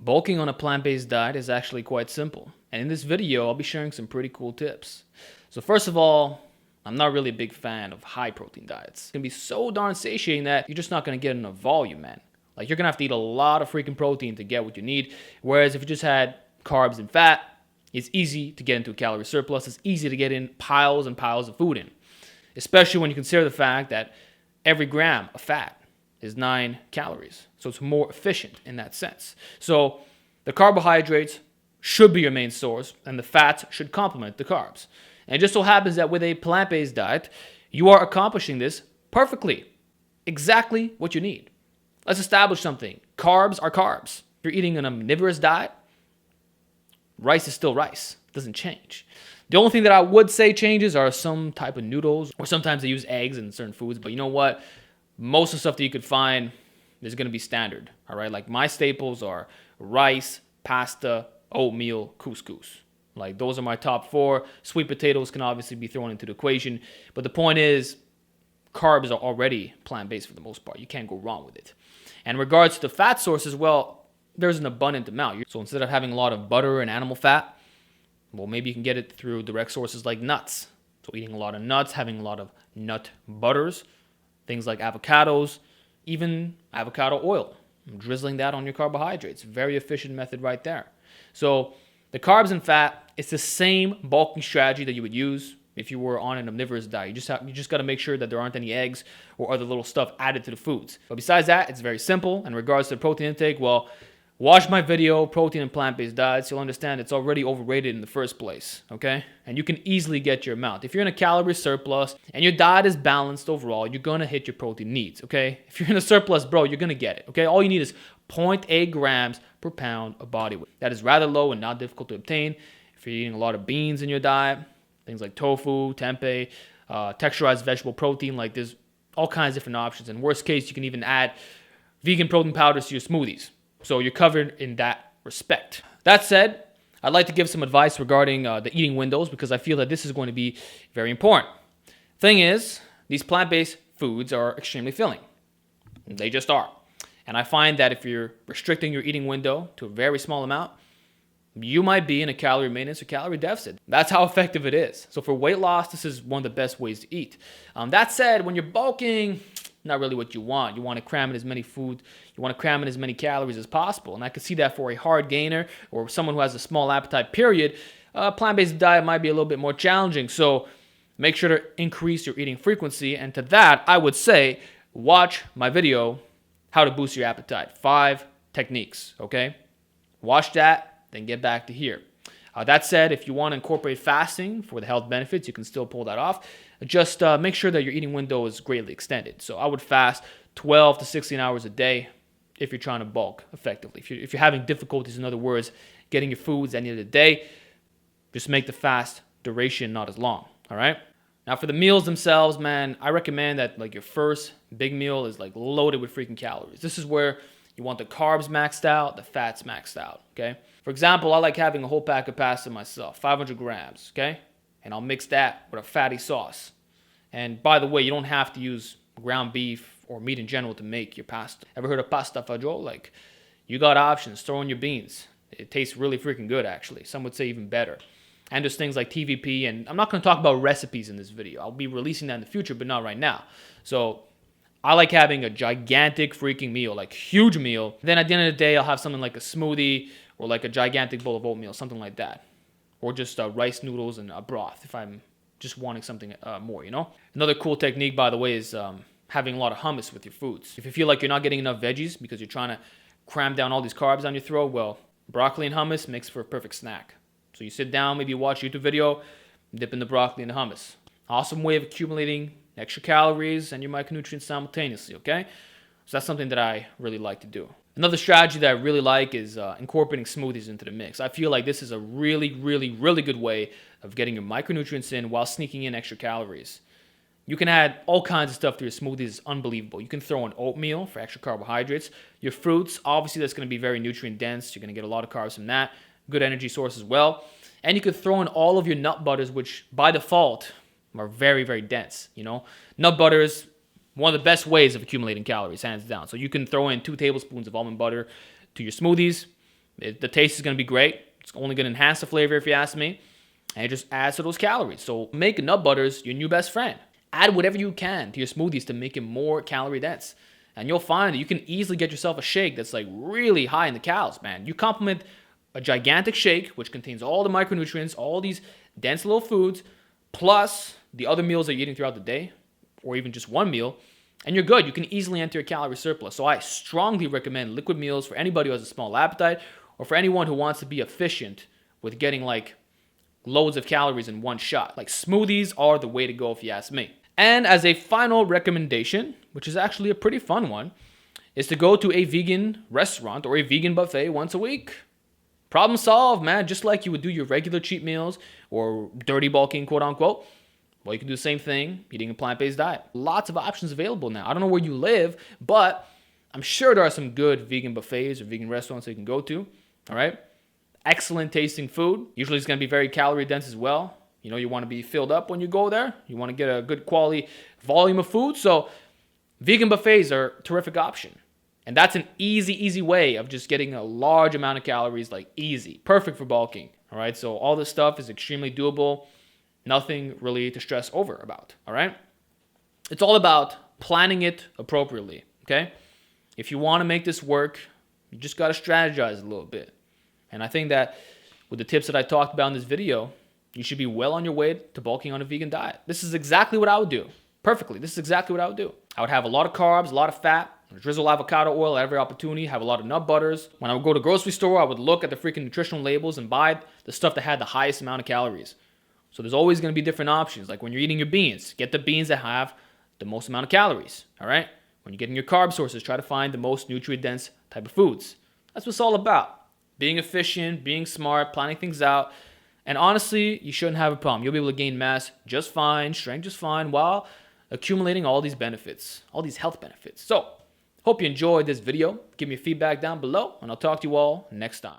Bulking on a plant-based diet is actually quite simple, and in this video I'll be sharing some pretty cool tips. So first of all, I'm not really a big fan of high protein diets. It can be so darn satiating that you're just not going to get enough volume, man. Like, you're going to have to eat a lot of freaking protein to get what you need, whereas if you just had carbs and fat, it's easy to get into a calorie surplus. It's easy to get in piles and piles of food in, especially when you consider the fact that every gram of fat is 9 calories. So it's more efficient in that sense. So the carbohydrates should be your main source, and the fats should complement the carbs. And it just so happens that with a plant-based diet, you are accomplishing this perfectly. Exactly what you need. Let's establish something. Carbs are carbs. If you're eating an omnivorous diet, rice is still rice. It doesn't change. The only thing that I would say changes are some type of noodles, or sometimes they use eggs in certain foods. But you know what? Most of the stuff that you could find is going to be standard. All right, like my staples are rice, pasta, oatmeal, couscous. Like, those are my top 4. Sweet potatoes can obviously be thrown into the equation. But the point is, carbs are already plant-based for the most part. You can't go wrong with it. And in regards to the fat sources, well, there's an abundant amount. So instead of having a lot of butter and animal fat, well, maybe you can get it through direct sources like nuts. So eating a lot of nuts, having a lot of nut butters, things like avocados, even avocado oil, drizzling that on your carbohydrates. Very efficient method right there. So the carbs and fat, it's the same bulking strategy that you would use if you were on an omnivorous diet. You just got to make sure that there aren't any eggs or other little stuff added to the foods. But besides that, it's very simple. In regards to the protein intake, well, watch my video, Protein and Plant-Based Diets. You'll understand it's already overrated in the first place, okay? And you can easily get your amount. If you're in a calorie surplus and your diet is balanced overall, you're going to hit your protein needs, okay? If you're in a surplus, bro, you're going to get it, okay? All you need is 0.8 grams per pound of body weight. That is rather low and not difficult to obtain. If you're eating a lot of beans in your diet, things like tofu, tempeh, texturized vegetable protein, like, there's all kinds of different options. In worst case, you can even add vegan protein powders to your smoothies. So you're covered in that respect. That said, I'd like to give some advice regarding the eating windows, because I feel that this is going to be very important. Thing is, these plant-based foods are extremely filling. They just are. And I find that if you're restricting your eating window to a very small amount, you might be in a calorie maintenance or calorie deficit. That's how effective it is. So for weight loss, this is one of the best ways to eat. That said, when you're bulking, not really what you want. You want to cram in as many food, you want to cram in as many calories as possible. And I could see that for a hard gainer or someone who has a small appetite period, a plant-based diet might be a little bit more challenging. So make sure to increase your eating frequency. And to that, I would say, watch my video, How to Boost Your Appetite. 5 techniques, okay? Watch that, then get back to here. That said, if you want to incorporate fasting for the health benefits, you can still pull that off. Just make sure that your eating window is greatly extended. So I would fast 12 to 16 hours a day if you're trying to bulk effectively. If you're having difficulties, in other words, getting your foods at the end of the day, just make the fast duration not as long, all right? Now, for the meals themselves, man, I recommend that, like, your first big meal is, like, loaded with freaking calories. This is where you want the carbs maxed out, the fats maxed out, okay? For example, I like having a whole pack of pasta myself, 500 grams, okay? And I'll mix that with a fatty sauce. And by the way, you don't have to use ground beef or meat in general to make your pasta. Ever heard of pasta fagioli? Like, you got options. Throw in your beans. It tastes really freaking good, actually. Some would say even better. And there's things like TVP, and I'm not going to talk about recipes in this video. I'll be releasing that in the future, but not right now. So I like having a gigantic freaking meal, like huge meal. Then at the end of the day, I'll have something like a smoothie or like a gigantic bowl of oatmeal, something like that. Or just rice noodles and a broth if I'm just wanting something more, you know? Another cool technique, by the way, is having a lot of hummus with your foods. If you feel like you're not getting enough veggies because you're trying to cram down all these carbs on your throat, well, broccoli and hummus makes for a perfect snack. So you sit down, maybe you watch a YouTube video, dip in the broccoli and the hummus. Awesome way of accumulating extra calories and your micronutrients simultaneously, okay? So that's something that I really like to do. Another strategy that I really like is incorporating smoothies into the mix. I feel like this is a really, really, really good way of getting your micronutrients in while sneaking in extra calories. You can add all kinds of stuff to your smoothies. It's unbelievable. You can throw in oatmeal for extra carbohydrates. Your fruits, obviously that's going to be very nutrient dense. You're going to get a lot of carbs from that. Good energy source as well. And you could throw in all of your nut butters, which by default are very, very dense, you know. Nut butters, one of the best ways of accumulating calories, hands down. So you can throw in 2 tablespoons of almond butter to your smoothies. The taste is going to be great. It's only going to enhance the flavor if you ask me. And it just adds to those calories. So make nut butters your new best friend. Add whatever you can to your smoothies to make it more calorie dense. And you'll find that you can easily get yourself a shake that's like really high in the calories, man. You complement a gigantic shake, which contains all the micronutrients, all these dense little foods, plus the other meals that you're eating throughout the day, or even just one meal, and you're good. You can easily enter a calorie surplus. So I strongly recommend liquid meals for anybody who has a small appetite, or for anyone who wants to be efficient with getting like loads of calories in one shot. Like smoothies are the way to go if you ask me. And as a final recommendation, which is actually a pretty fun one, is to go to a vegan restaurant or a vegan buffet once a week. Problem solved, man. Just like you would do your regular cheat meals or dirty bulking, quote unquote. Well, you can do the same thing eating a plant-based diet. Lots of options available now. I don't know where you live, but I'm sure there are some good vegan buffets or vegan restaurants that you can go to. All right. Excellent tasting food. Usually it's going to be very calorie dense as well. You know, you want to be filled up when you go there. You want to get a good quality volume of food. So vegan buffets are a terrific option. And that's an easy way of just getting a large amount of calories, like easy. Perfect for bulking. All right. So all this stuff is extremely doable. Nothing really to stress over about. All right. It's all about planning it appropriately. Okay. If you want to make this work, you just got to strategize a little bit. And I think that with the tips that I talked about in this video, you should be well on your way to bulking on a vegan diet. This is exactly what I would do. Perfectly. This is exactly what I would do. I would have a lot of carbs, a lot of fat, drizzle avocado oil at every opportunity, have a lot of nut butters. When I would go to the grocery store, I would look at the freaking nutritional labels and buy the stuff that had the highest amount of calories. So there's always going to be different options. Like when you're eating your beans, get the beans that have the most amount of calories. All right? When you're getting your carb sources, try to find the most nutrient-dense type of foods. That's what it's all about. Being efficient, being smart, planning things out. And honestly, you shouldn't have a problem. You'll be able to gain mass just fine, strength just fine, while accumulating all these benefits, all these health benefits. So, hope you enjoyed this video. Give me feedback down below, and I'll talk to you all next time.